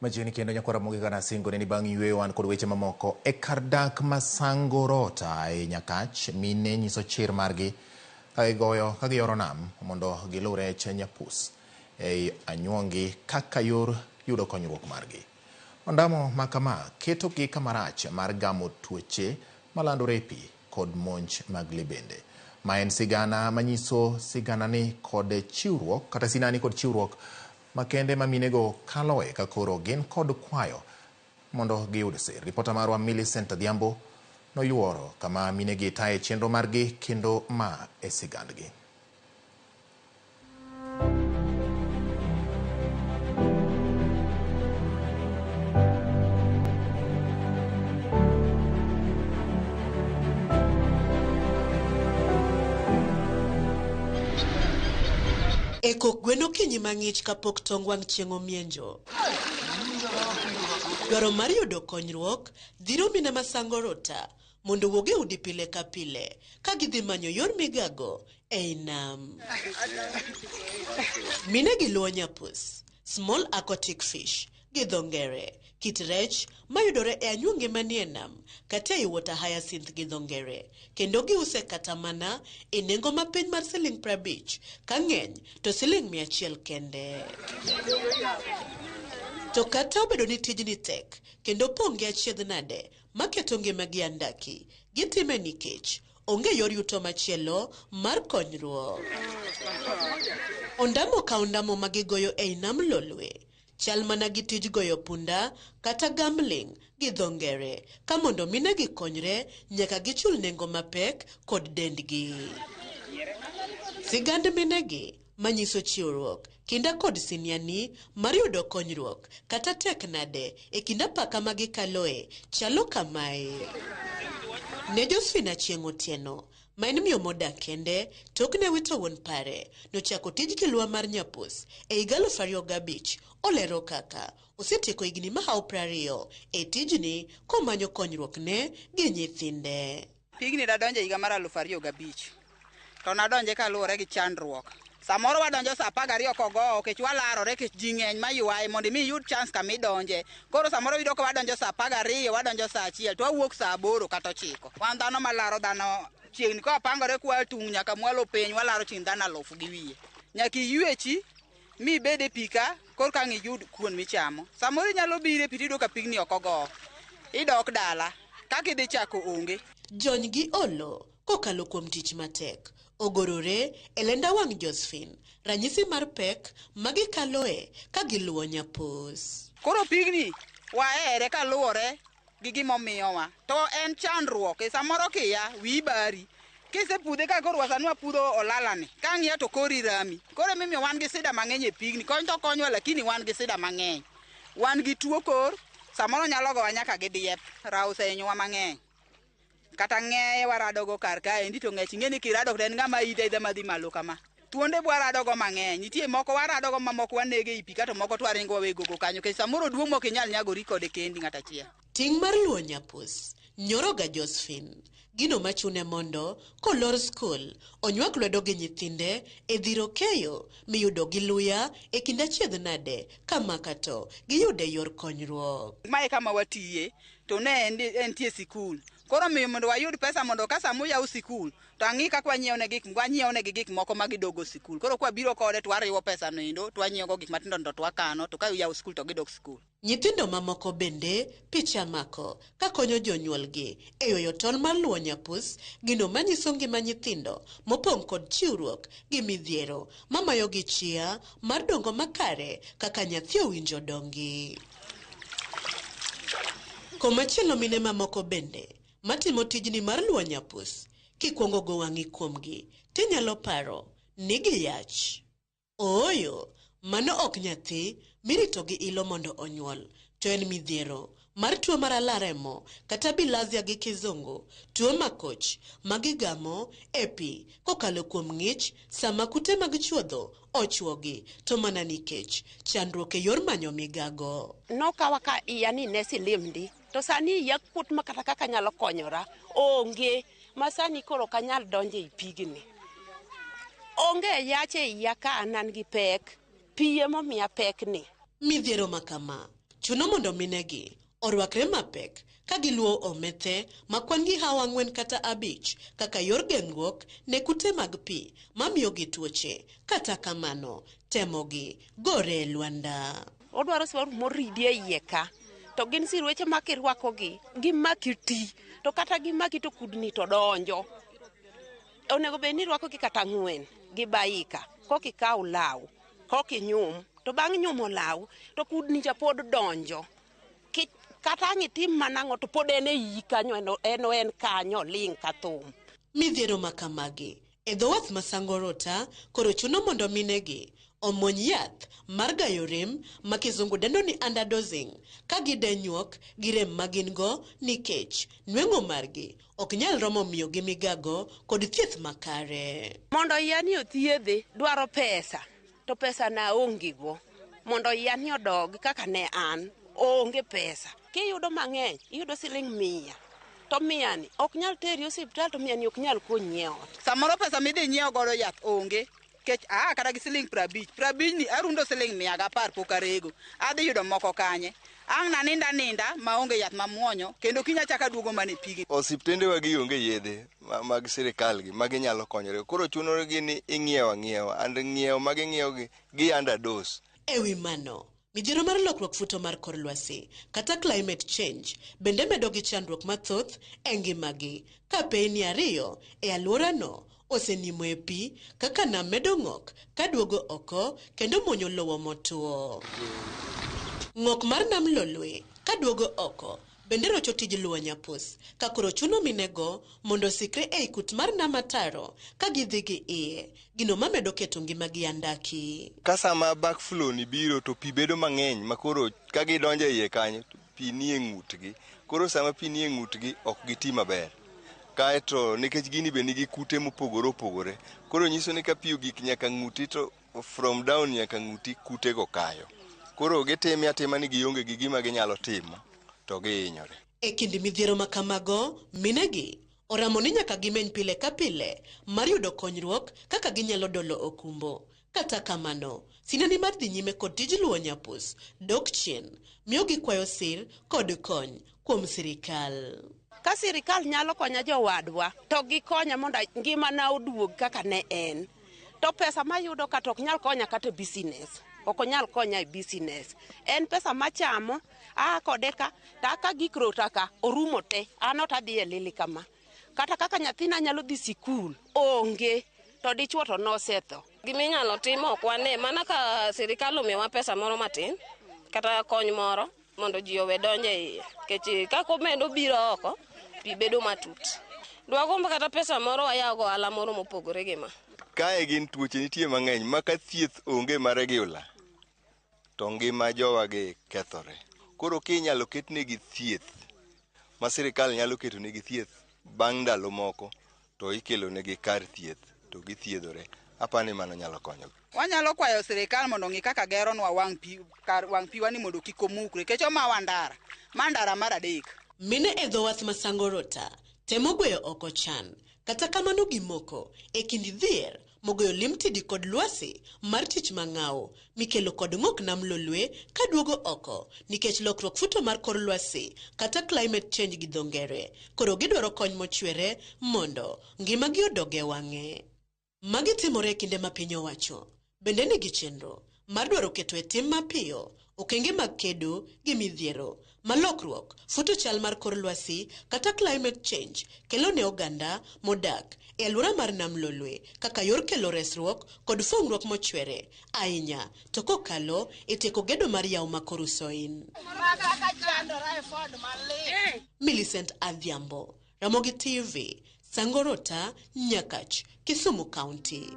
Machiegni kendo nyakwara mogik na singone ni bang' yweyo wan kod weche mamoko e kar dak ma Sangorota e Nyakach. Mine nyiso chir margi ka giyoro nam mondo gilu rech nyapus ei anyuongi kaka yor yudo konyruok margi. Ondamo makama ketogi kamarach mar gamo tuoche malandore e pi kod monj mag libende. Ma en sigana manyiso siganani kod chiwruok kata sinani kod chiwruok makende ma minego kaloe ka koro gin kod kwayo mondo giyud sir. Ripota marwa Millicent Adhiambo noyuoro kama minegi tae chenro margi kendo ma e sigandgi. Ekok gweno kinyi mang'ich kapok tong wang' chieng' omienjo. Dwaro mar yudo konyruok dhiro mine ma Sangorota mondo wuoge udi pile ka pile ka gidhi manyo yor migago ei nam. Mine gi luwo nyapus, small aquatic fish, gi dho ngere, kit rech mayudore e anyuonge manie nam kata e water hyacinth gi dho ngere, kendo giuse kata mana e nengo mapiny mar Sh50 ka ng'eny to Sh100 kende. To kata obedo ni tijni tek kendo ponge achiedh nade maketo ngimagi andaki, gitime nikech onge yor yuto machielo mar konyruok. Ondamo ka ondamo magigoyo ei nam Lolwe chal mana gi tij goyo punda kata gambling gi dho ngere, ka mondo minegi konyre nyaka gichul nengo mapek kod dendgi. Sigand minegi manyiso chiwruok kinda kod siniani mar yudo konyruok kata tek nade e kinda paka magikaloe chalo kamae. Ne Josephine Achieng' Otieno, ma en miyo modak kende tok ne wito wuon pare, nochako tij kilwa mar nyapus e higa 2005. Olero kaka osetieko higni mahaw 20 e tijni komanyo konyruok ne gi nyithinde. Pigni dadonje higa mar 2005 to nadonje kaluwore gi chandruok. Samoro wadonjo sa 12 kogo kech walarore kech ji ng'eny maywaye mondo mi yud chance kamidonje. Koro samoro yudo ko wadonjo sa 12, wadonjo sa 1 to wawuok sa 8 kata 9. Wan dhano malaro dhano chiegni ko apangore kwa tung nyaka mwalo piny walaro chin dhano 1000 gi wiye. Nyaka iywechi mi bede pika kor ka ng'iyud kuon michamo. Samoro nyalo bire pitido ka pigni okogo. Idok dala kaka idhi chako onge. Jony gi olo kokalo kuom tich matek ogorore e lenda wang' Josephine, ranyisi mar pek magikaloe ka giluwo nyapus. Koro pigni waere kaluwore gi gimomiyowa to en chandruok. E samoro kiya wi bari kisepudhe ka koro wasanwa pudho olalani ka ng'iya to kori rami. Koro mimiyo wan gi sida mang'eny e pigni. Kony to konywa lakini wan gi sida mang'eny. Wan gi tuo kor samoro nyalo gowa nyaka gi diep rause enywa mang'eny. Kata ng'eye waradogo kar kae ndi to ng'ech ng'eni kirado en ng'ama idhe madhi malo kama. Tuonde bwaradogo mang'eny. Nitie moko waradogo mamoko wanege ipi kato moko twaringo wawego kanyo ke samoro duong' mok inyal nyagori kode kendi ng'ata chiel. Ting' mar luwo nyapus nyoroga Josephine, gino machune mondo kolor skul onywak lwedo gi nyithinde e dhiro keyo miyudo gi luya e kind achiedh nade kama kato giyude yor konyruok. Mae kama watiye to ne entie sikul. Koro miyo mondo wayud pesa mondo ka samo yaw sikul to ang'i kaka wanyiewne gik moko magidogo sikul. Koro kwa biro kode to wariwo pesa no endo to wanyiego gik matindo ndo to wakano to ka yaw sikul to gidok sikul. Nyithindo mamoko bende picha mako ka konyo jonyuolgi e yoyo tol mar luwo nyapus, gino manyiso ngima nyithindo mopong' kod chiwruok gi midhiero mamayo gi chia mar dongo makare kaka nyathi owinjo dongi. Komachielo mine mamoko bende matimo tijni mar luwo nyapus, kikwongo go wang'i kuomgi tinyalo paro ni giyach. Ooyo, mano ok nyathi mirito gi ilo mondo onyuol, to en midhiero mar tuo mar alaremo kata bilharzia gi kizungu, tuo makoch magigamo e pi kokalo kuom ng'ich sama kute mag chuodho ochwogi to mana nikech chandruok e yor manyo migago. Nokawa ka iya ni ne silimdi to sani iya kut makata kaka nyalo konyora onge, masani koro kanyal donje i pigni. Onge yache iya ka anan gi pek, piye momiya pek ni. Midhiero makama chuno mondo minegi orwakre mapek ka giluwo omethe makwan-gi hawa 4 kata 5 kaka yor geng'ruok ne kute mag pi mamiyogi tuoche. Kata kamano, temogi gore e lwanda. Odwaro swaru moridi e iye ka. To gin sirweche ma kirwakogi, gimaki ti. To kata gimaki to kudni to donjo. Onego bed ni rwakogi kata 4 gi baika. Koki kaw law, koki nyum. To bang' nyumo law, to kudni cha pod donjo. Kata ngitim manang'o to pod en e iyi kanyo, en kanyo ling' ka thum. Midhiero makamagi e dho wath ma Sangorota koro chuno mondo minegi omwony yath mar gayo rem ma kizungu dendo ni underdosing ka gide nyuok gi rem magin go nikech nweng'o margi ok nyal romo miyo gi migago kod thieth makare. Mondo yani othiedhe dwaro pesa, to pesa na onge go. Mondo yani odog kaka ne an, onge pesa. Kiyudo mang'eny, iyudo siling 100. To 100 ni ok nyal teri osiptal, to 100 ni ok nyal konyi ot. Samoro pesa midhi nyiewo godo yath onge. Kech kata gi siling 50. 50 ni arundo siling 110 pok arego. Adhi yudo moko kanye. Ang' naninda maonge yath mamuonyo kendo kinya chaka duogo mane pigi. Osiptende wagi onge yedhe mag sirikal gi magi nyalo konyore. Koro chuno gi ni ing'iewo and ng'iewo magi ng'iewo gi underdose. Ewi mano, midhiero mar lokruok futo mar kor lwasi kata climate change bende medo gi chandruok mathoth e ngimagi ka peyni 2 e alworano osenimo e pi kaka nam medo ng'ok ka duogo oko kendo muonyo lowo motuo. Ng'ok mar nam Lolwe ka duogo oko bende rocho tij luwo nyapus ka koro chuno minego mondo sikre e ikut mar nam Ataro ka gidhi gi iye gino mamedo keto ngimagi andaki. Ka sama backflow ni biro to pi bedo mang'eny makoro ka gidonjo iye kanyo pi nie ng'utgi. Koro sama pi nie ng'utgi ok giti maber. Kaeto nikech gini be nigi kute mopogore opogore. Koro nyiso ni ka pi ogik nyaka ng'uti to from down nyaka ng'uti kute go kayo. Koro gitime atima ni gionge gi gima ginyalo timo to gihinyore. E kindi midhiero makamago, minegi oramo ni nyaka gimeny pile ka pile mar yudo konyruok kaka ginyalo dolo okumbo. Kata kamano, sinani mar dhi nyime kod tij luwo nyapus dok chien miyo gikwayo sir kod kony kuom sirikal. Ka sirikal nyalo konya jowadwa, to gikonya mondo ngimana oduog kaka ne en. To pesa mayudo kata ok nyal konya kata business. Ok onyal konya e business. En pesa machamo, kode ka, taka gikrota ka, orumo te, anota dhi e lili kama. Kata kaka nyathina nyalo dhi sikul, onge, to dichuo to nosetho. Giminyalo timo ok wane, mana ka sirikal omiyowa pesa moro matin, kata kony moro, mondo ji owe donje iye. Kech kako omendo biro oko, pi bedo matut. Dwagomba kata pesa moro ayaw go ohala moro mopogore gi ma. Kae gin tuoche nitie mang'eny ma ka thieth onge ma regular to ngima jowagi kethore. Koro kinyalo ketnegi thieth ma sirikal nyalo ketonegi thieth bang' ndalo moko to ikelo negi kar thieth to githiedhore. Apani mano nyalo konyo. Wanyalo kwayo sirikal mondo ng'i kaka geronwa wang' pi kar wang' pi wani mondo kik omukre kech omawa ndara mar adek. Mine e dho wath ma Sangorota temo gweyo oko chan. Kata kamano gimoko e kindi dhier mogoyo limtidi kod lwasi mar tich mang'aw mikelo kod ng'ok nam Lolwe ka duogo oko nikech lokruok futo mar kor lwasi kata climate change gi dho ngere. Koro gidwaro kony mochwere mondo ngimagi odoge wang'e. Magi timore e kinde ma piny owacho bende nigi chenro mar dwaro keto e tim mapiyo okenge mag kedo gi midhiero malokruok futo chal mar kor lwasi kata climate change kelo ne oganda modak e alwora mar nam Lolwe kaka yor kelo resruok kod fongruok mochwere ahinya to kokalo e tieko gedo mar yawo ma Korusoin. Millicent Adhiambo, Ramogi TV, Sangorota, Nyakach, Kisumu County.